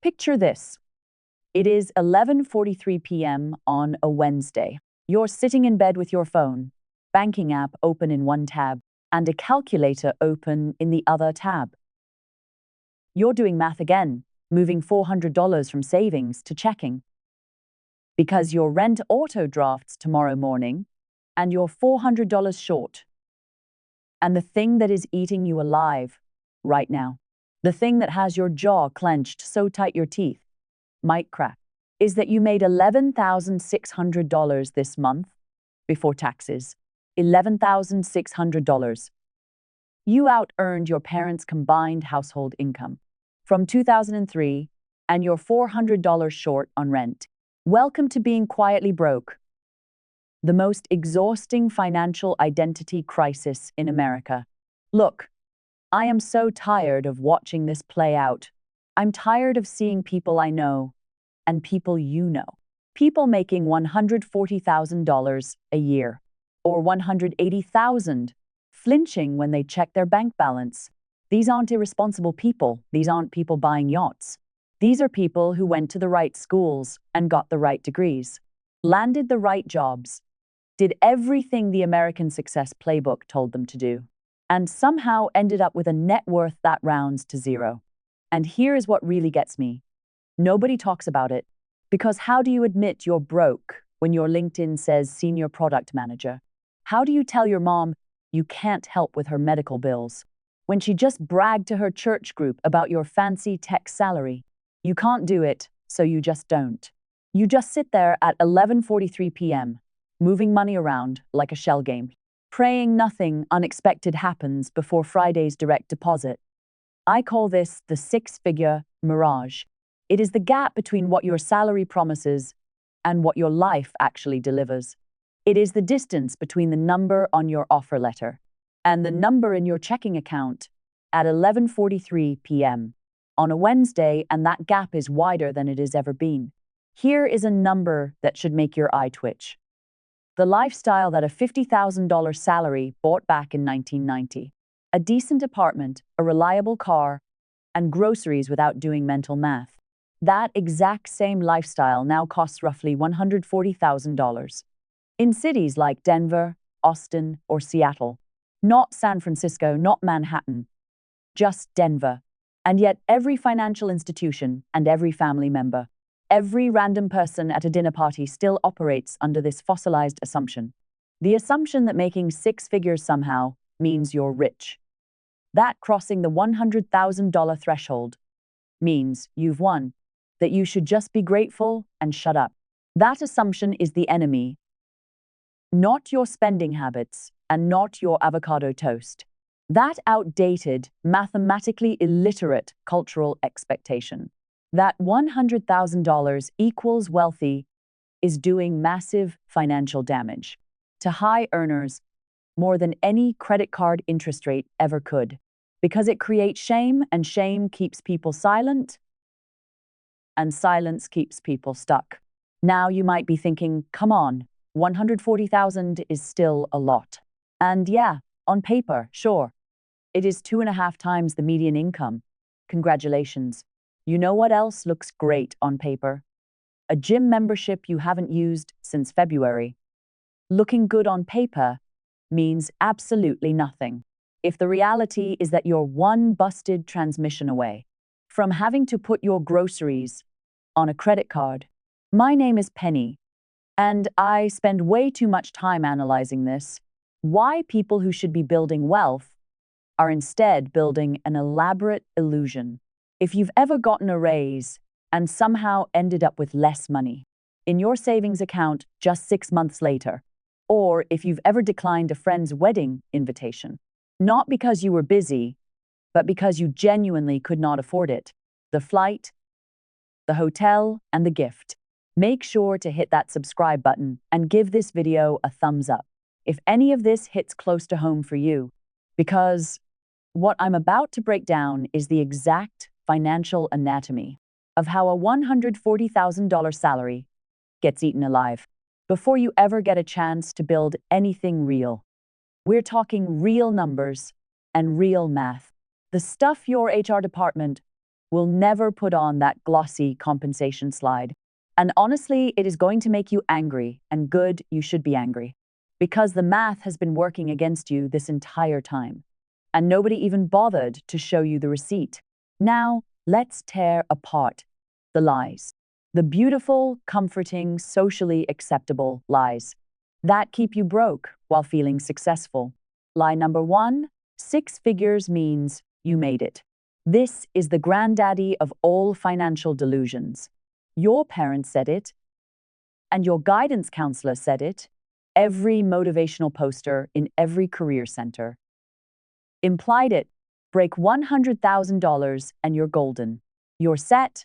Picture this. It is 11:43 p.m. on a Wednesday. You're sitting in bed with your phone, banking app open in one tab, and a calculator open in the other tab. You're doing math again, moving $400 from savings to checking. Because your rent auto drafts tomorrow morning, and you're $400 short. And the thing that is eating you alive right now, the thing that has your jaw clenched so tight your teeth might crack, is that you made $11,600 this month before taxes. $11,600. You out-earned your parents' combined household income from 2003, and you're $400 short on rent. Welcome to being quietly broke. The most exhausting financial identity crisis in America. Look, I am so tired of watching this play out. I'm tired of seeing people I know and people you know. People making $140,000 a year or $180,000, flinching when they check their bank balance. These aren't irresponsible people. These aren't people buying yachts. These are people who went to the right schools and got the right degrees, landed the right jobs, did everything the American success playbook told them to do, and somehow ended up with a net worth that rounds to zero. And here is what really gets me. Nobody talks about it, because how do you admit you're broke when your LinkedIn says senior product manager? How do you tell your mom you can't help with her medical bills when she just bragged to her church group about your fancy tech salary? You can't do it, so you just don't. You just sit there at 11:43 p.m., moving money around like a shell game, praying nothing unexpected happens before Friday's direct deposit. I call this the six-figure mirage. It is the gap between what your salary promises and what your life actually delivers. It is the distance between the number on your offer letter and the number in your checking account at 11:43 p.m. on a Wednesday, and that gap is wider than it has ever been. Here is a number that should make your eye twitch. The lifestyle that a $50,000 salary bought back in 1990. A decent apartment, a reliable car, and groceries without doing mental math. That exact same lifestyle now costs roughly $140,000. In cities like Denver, Austin, or Seattle. Not San Francisco, not Manhattan. Just Denver. And yet every financial institution and every family member, every random person at a dinner party still operates under this fossilized assumption. The assumption that making six figures somehow means you're rich. That crossing the $100,000 threshold means you've won, that you should just be grateful and shut up. That assumption is the enemy, not your spending habits and not your avocado toast. That outdated, mathematically illiterate cultural expectation that $100,000 equals wealthy is doing massive financial damage to high earners more than any credit card interest rate ever could, because it creates shame, and shame keeps people silent, and silence keeps people stuck. Now you might be thinking, come on, 140,000 is still a lot. And yeah, on paper, sure, it is 2.5 times the median income. Congratulations. You know what else looks great on paper? A gym membership you haven't used since February. Looking good on paper means absolutely nothing if the reality is that you're one busted transmission away from having to put your groceries on a credit card. My name is Penny, and I spend way too much time analyzing this. Why people who should be building wealth are instead building an elaborate illusion. If you've ever gotten a raise and somehow ended up with less money in your savings account just 6 months later, or if you've ever declined a friend's wedding invitation, not because you were busy, but because you genuinely could not afford it, the flight, the hotel, and the gift, make sure to hit that subscribe button and give this video a thumbs up if any of this hits close to home for you, because what I'm about to break down is the exact financial anatomy of how a $140,000 salary gets eaten alive before you ever get a chance to build anything real. We're talking real numbers and real math. The stuff your HR department will never put on that glossy compensation slide. And honestly, it is going to make you angry, and good, you should be angry. Because the math has been working against you this entire time. And nobody even bothered to show you the receipt. Now, let's tear apart the lies. The beautiful, comforting, socially acceptable lies that keep you broke while feeling successful. Lie number one, 6 figures means you made it. This is the granddaddy of all financial delusions. Your parents said it, and your guidance counselor said it. Every motivational poster in every career center implied it. Break $100,000 and you're golden. You're set,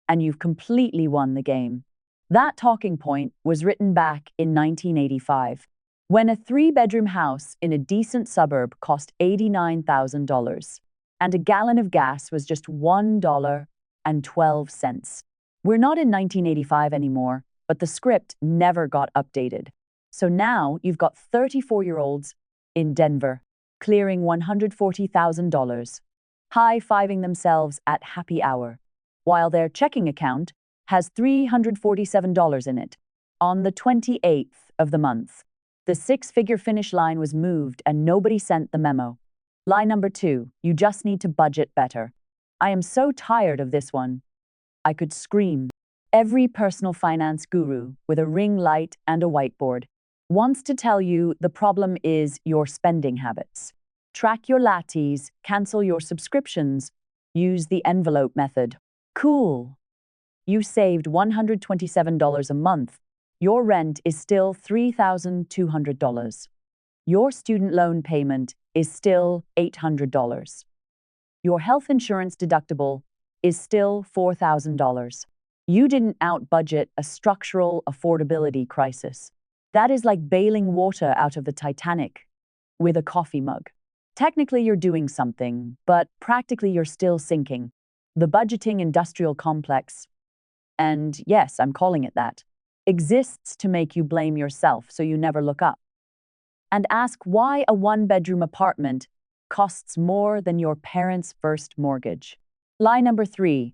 and you've completely won the game. That talking point was written back in 1985, when a 3-bedroom house in a decent suburb cost $89,000, and a gallon of gas was just $1.12. We're not in 1985 anymore, but the script never got updated. So now you've got 34-year-olds in Denver clearing $140,000, high-fiving themselves at happy hour, while their checking account has $347 in it. On the 28th of the month, the 6-figure finish line was moved and nobody sent the memo. Lie number 2, you just need to budget better. I am so tired of this one. I could scream. Every personal finance guru with a ring light and a whiteboard wants to tell you the problem is your spending habits. Track your lattes, cancel your subscriptions, use the envelope method. Cool. You saved $127 a month. Your rent is still $3,200. Your student loan payment is still $800. Your health insurance deductible is still $4,000. You didn't out-budget a structural affordability crisis. That is like bailing water out of the Titanic with a coffee mug. Technically, you're doing something, but practically you're still sinking. The budgeting industrial complex, and yes, I'm calling it that, exists to make you blame yourself so you never look up. And ask why a 1-bedroom apartment costs more than your parents' first mortgage. Lie number 3,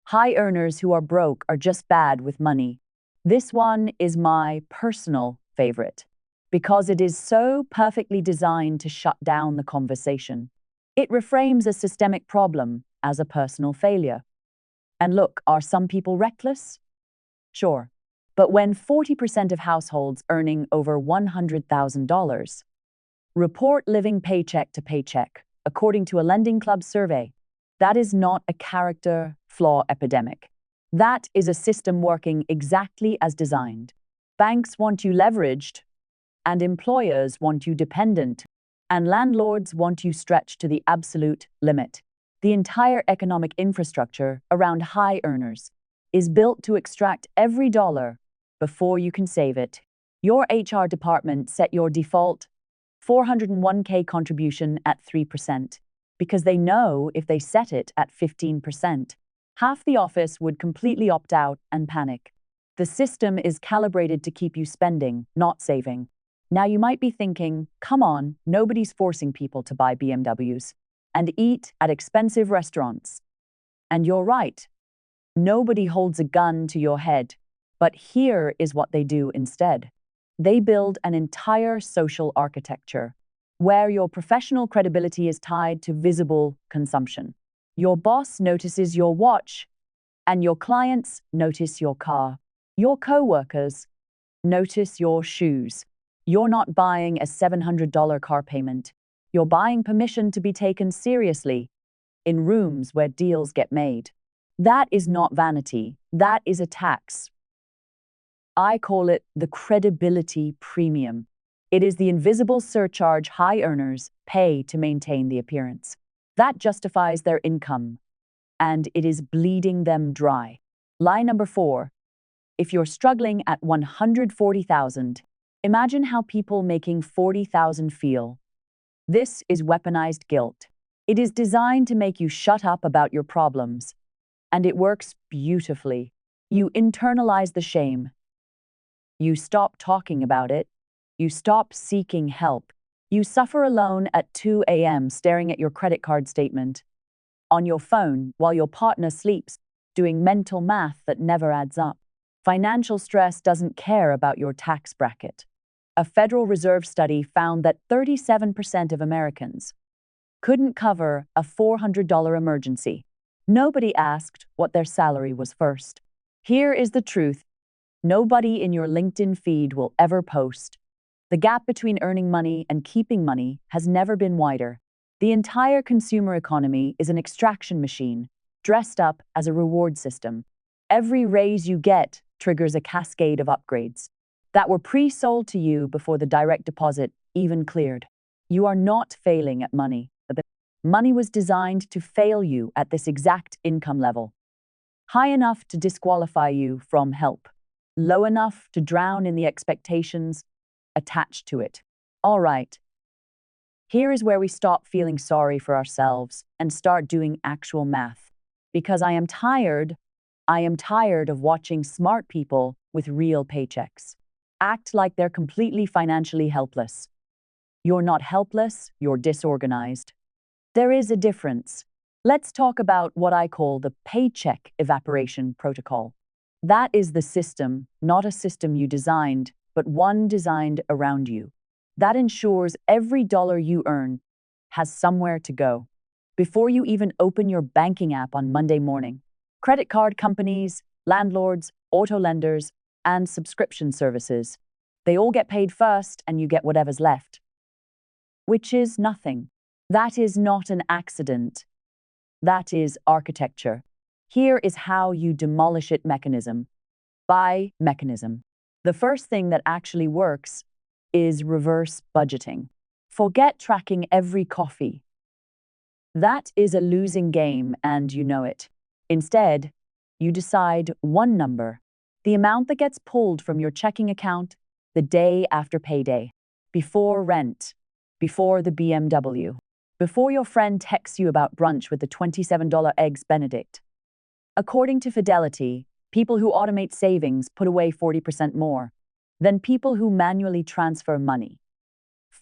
high earners who are broke are just bad with money. This one is my personal favorite because it is so perfectly designed to shut down the conversation. It reframes a systemic problem as a personal failure. And look, are some people reckless? Sure. But when 40% of households earning over $100,000 report living paycheck to paycheck, according to a Lending Club survey, that is not a character flaw epidemic. That is a system working exactly as designed. Banks want you leveraged, and employers want you dependent, and landlords want you stretched to the absolute limit. The entire economic infrastructure around high earners is built to extract every dollar before you can save it. Your HR department set your default 401k contribution at 3% because they know if they set it at 15%, half the office would completely opt out and panic. The system is calibrated to keep you spending, not saving. Now you might be thinking, come on, nobody's forcing people to buy BMWs and eat at expensive restaurants. And you're right. Nobody holds a gun to your head. But here is what they do instead. They build an entire social architecture where your professional credibility is tied to visible consumption. Your boss notices your watch, and your clients notice your car. Your co-workers notice your shoes. You're not buying a $700 car payment. You're buying permission to be taken seriously in rooms where deals get made. That is not vanity. That is a tax. I call it the credibility premium. It is the invisible surcharge high earners pay to maintain the appearance. That justifies their income, and it is bleeding them dry. Lie number 4. If you're struggling at $140,000, imagine how people making $40,000 feel. This is weaponized guilt. It is designed to make you shut up about your problems, and it works beautifully. You internalize the shame. You stop talking about it. You stop seeking help. You suffer alone at 2 a.m. staring at your credit card statement. on your phone while your partner sleeps, doing mental math that never adds up. Financial stress doesn't care about your tax bracket. A Federal Reserve study found that 37% of Americans couldn't cover a $400 emergency. Nobody asked what their salary was first. Here is the truth. Nobody in your LinkedIn feed will ever post. The gap between earning money and keeping money has never been wider. The entire consumer economy is an extraction machine, dressed up as a reward system. Every raise you get triggers a cascade of upgrades that were pre-sold to you before the direct deposit even cleared. You are not failing at money. Money was designed to fail you at this exact income level. High enough to disqualify you from help. Low enough to drown in the expectations attached to it. All right. Here is where we stop feeling sorry for ourselves and start doing actual math. Because I am tired of watching smart people with real paychecks act like they're completely financially helpless. You're not helpless, you're disorganized. There is a difference. Let's talk about what I call the paycheck evaporation protocol. That is the system, not a system you designed, but one designed around you. That ensures every dollar you earn has somewhere to go. Before you even open your banking app on Monday morning, credit card companies, landlords, auto lenders, and subscription services, they all get paid first and you get whatever's left, which is nothing. That is not an accident. That is architecture. Here is how you demolish it mechanism by mechanism. The first thing that actually works is reverse budgeting. Forget tracking every coffee. That is a losing game and you know it. Instead, you decide one number, the amount that gets pulled from your checking account the day after payday, before rent, before the BMW. Before your friend texts you about brunch with the $27 Eggs Benedict. According to Fidelity, people who automate savings put away 40% more than people who manually transfer money.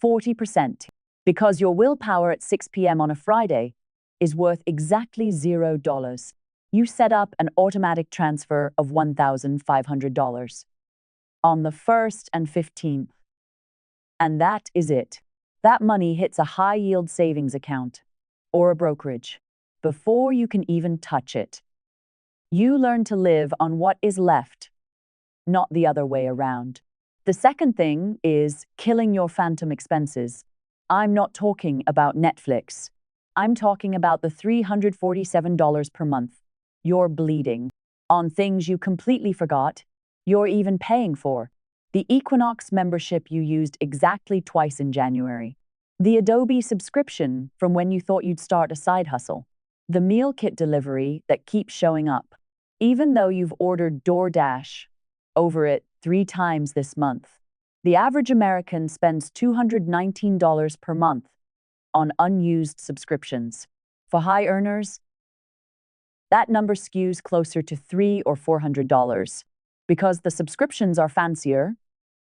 40%. Because your willpower at 6 p.m. on a Friday is worth exactly $0. You set up an automatic transfer of $1,500 on the 1st and 15th. And that is it. That money hits a high-yield savings account or a brokerage before you can even touch it. You learn to live on what is left, not the other way around. The second thing is killing your phantom expenses. I'm not talking about Netflix. I'm talking about the $347 per month you're bleeding on things you completely forgot you're even paying for. The Equinox membership you used exactly twice in January. The Adobe subscription from when you thought you'd start a side hustle. The meal kit delivery that keeps showing up, even though you've ordered DoorDash over it 3 times this month. The average American spends $219 per month on unused subscriptions. For high earners, that number skews closer to $300 or $400 because the subscriptions are fancier.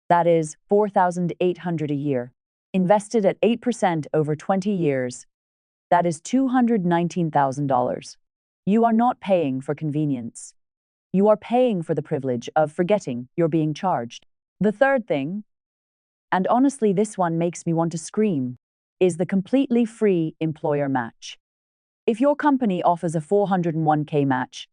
That is $4,800 a year. Invested at 8% over 20 years, that is $219,000. You are not paying for convenience. You are paying for the privilege of forgetting you're being charged. The third thing, and honestly this one makes me want to scream, is the completely free employer match. If your company offers a 401k match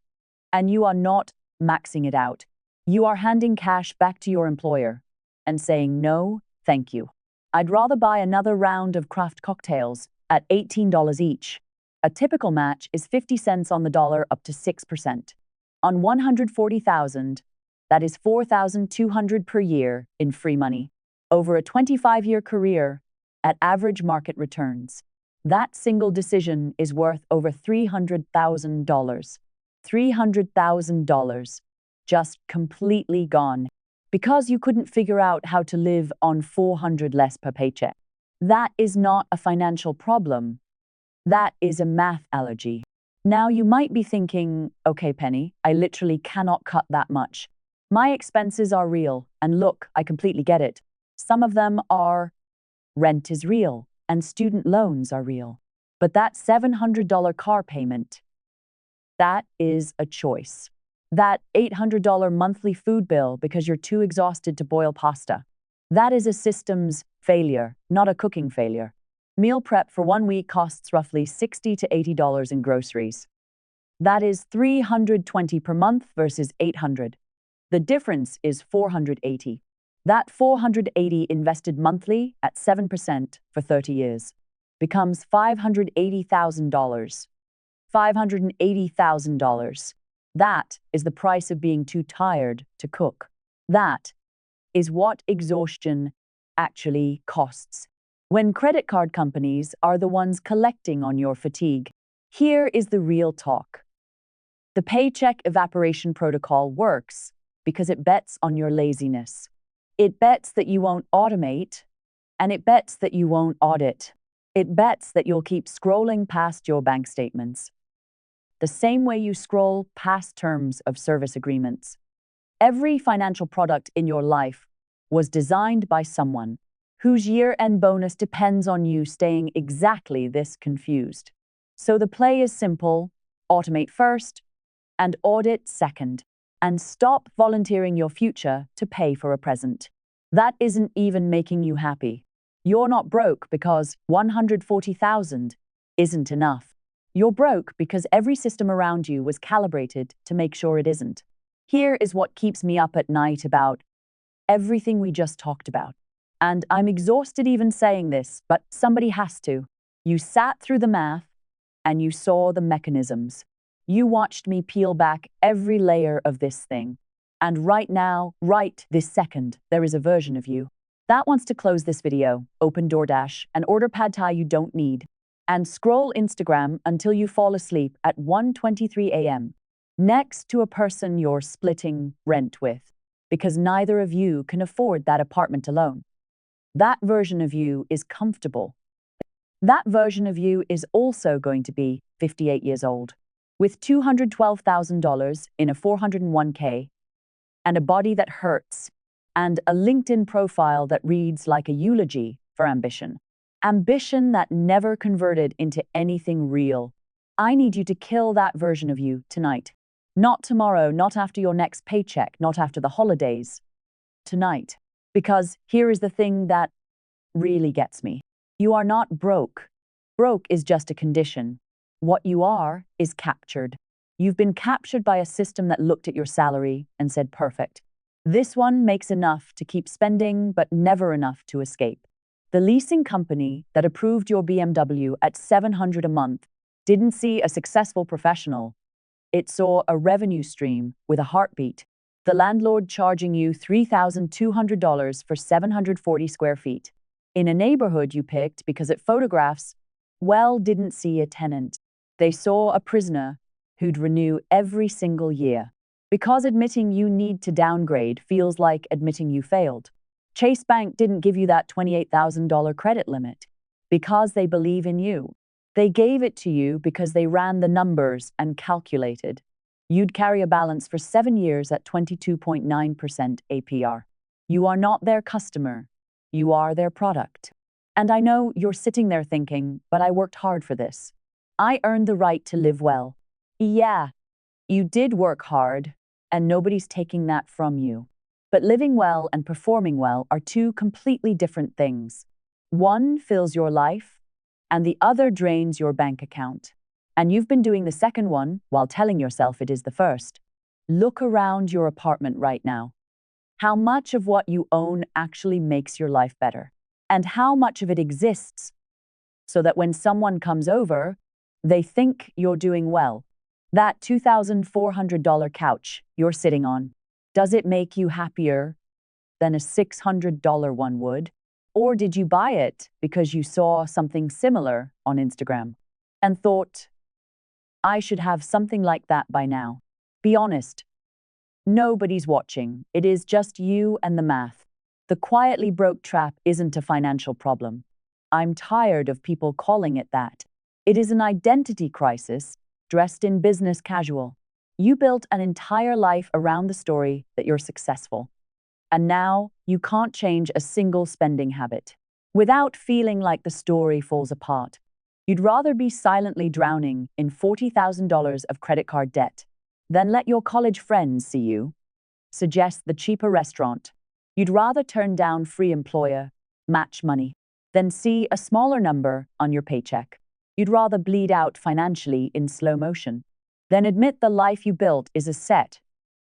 and you are not maxing it out, you are handing cash back to your employer and saying, no, thank you. I'd rather buy another round of craft cocktails at $18 each. A typical match is 50 cents on the dollar up to 6%. On $140,000, that is $4,200 per year in free money. Over a 25-year career at average market returns. That single decision is worth over $300,000. $300,000 just completely gone because you couldn't figure out how to live on $400 less per paycheck. That is not a financial problem. That is a math allergy. Now you might be thinking, okay, Penny, I literally cannot cut that much. My expenses are real, and look, I completely get it. Some of them are rent is real, and student loans are real. But that $700 car payment, that is a choice. That $800 monthly food bill because you're too exhausted to boil pasta, that is a systems failure, not a cooking failure. Meal prep for 1 week costs roughly $60 to $80 in groceries. That is $320 per month versus $800. The difference is $480. That $480 invested monthly at 7% for 30 years becomes $580,000. $580,000. That is the price of being too tired to cook. That is what exhaustion actually costs. When credit card companies are the ones collecting on your fatigue, here is the real talk. The paycheck evaporation protocol works because it bets on your laziness. It bets that you won't automate, and it bets that you won't audit. It bets that you'll keep scrolling past your bank statements, the same way you scroll past terms of service agreements. Every financial product in your life was designed by someone whose year-end bonus depends on you staying exactly this confused. So the play is simple: automate first and audit second, and stop volunteering your future to pay for a present. That isn't even making you happy. You're not broke because $140,000 isn't enough. You're broke because every system around you was calibrated to make sure it isn't. Here is what keeps me up at night about everything we just talked about. And I'm exhausted even saying this, but somebody has to. You sat through the math and you saw the mechanisms. You watched me peel back every layer of this thing. And right now, right this second, there is a version of you that wants to close this video, open DoorDash, and order pad thai you don't need, and scroll Instagram until you fall asleep at 1:23 a.m. next to a person you're splitting rent with, because neither of you can afford that apartment alone. That version of you is comfortable. That version of you is also going to be 58 years old, with $212,000 in a 401k, and a body that hurts, and a LinkedIn profile that reads like a eulogy for ambition. Ambition that never converted into anything real. I need you to kill that version of you tonight. Not tomorrow, not after your next paycheck, not after the holidays. Tonight. Because here is the thing that really gets me. You are not broke. Broke is just a condition. What you are is captured. You've been captured by a system that looked at your salary and said, perfect. This one makes enough to keep spending, but never enough to escape. The leasing company that approved your BMW at $700 a month didn't see a successful professional. It saw a revenue stream with a heartbeat. The landlord charging you $3,200 for 740 square feet. In a neighborhood you picked because it photographs, well, didn't see a tenant. They saw a prisoner who'd renew every single year. Because admitting you need to downgrade feels like admitting you failed. Chase Bank didn't give you that $28,000 credit limit because they believe in you. They gave it to you because they ran the numbers and calculated you'd carry a balance for 7 years at 22.9% APR. You are not their customer. You are their product. And I know you're sitting there thinking, but I worked hard for this. I earned the right to live well. Yeah, you did work hard, and nobody's taking that from you. But living well and performing well are two completely different things. One fills your life, and the other drains your bank account. And you've been doing the second one while telling yourself it is the first. Look around your apartment right now. How much of what you own actually makes your life better? And how much of it exists so that when someone comes over, they think you're doing well? That $2,400 couch you're sitting on, does it make you happier than a $600 one would? Or did you buy it because you saw something similar on Instagram and thought, I should have something like that by now? Be honest. Nobody's watching. It is just you and the math. The quietly broke trap isn't a financial problem. I'm tired of people calling it that. It is an identity crisis dressed in business casual. You built an entire life around the story that you're successful. And now you can't change a single spending habit without feeling like the story falls apart. You'd rather be silently drowning in $40,000 of credit card debt than let your college friends see you suggest the cheaper restaurant. You'd rather turn down free employer match money than see a smaller number on your paycheck. You'd rather bleed out financially in slow motion than admit the life you built is a set,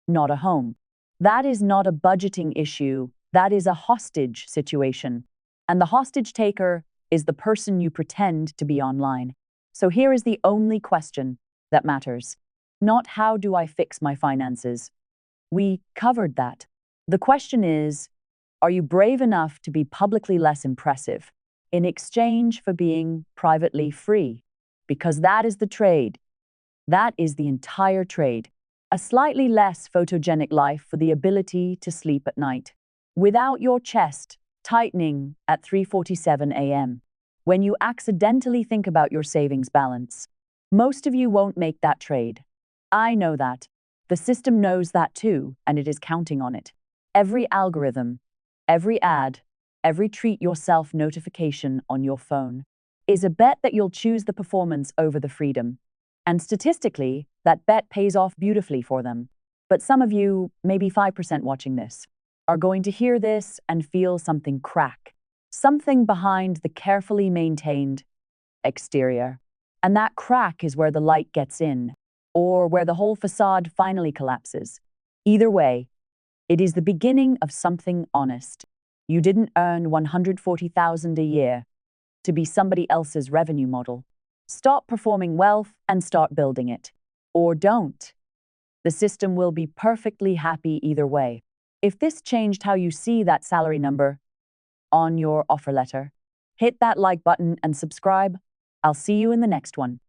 not a home. That is not a budgeting issue, that is a hostage situation. And the hostage taker is the person you pretend to be online. So here is the only question that matters. Not how do I fix my finances? We covered that. The question is, are you brave enough to be publicly less impressive in exchange for being privately free? Because that is the trade. That is the entire trade. A slightly less photogenic life for the ability to sleep at night, without your chest tightening at 3:47 a.m. when you accidentally think about your savings balance. Most of you won't make that trade. I know that. The system knows that too, and it is counting on it. Every algorithm, every ad, every treat yourself notification on your phone is a bet that you'll choose the performance over the freedom. And statistically, that bet pays off beautifully for them. But some of you, maybe 5% watching this, are going to hear this and feel something crack, something behind the carefully maintained exterior. And that crack is where the light gets in, or where the whole facade finally collapses. Either way, it is the beginning of something honest. You didn't earn $140,000 a year to be somebody else's revenue model. Stop performing wealth and start building it. Or don't. The system will be perfectly happy either way. If this changed how you see that salary number on your offer letter, hit that like button and subscribe. I'll see you in the next one.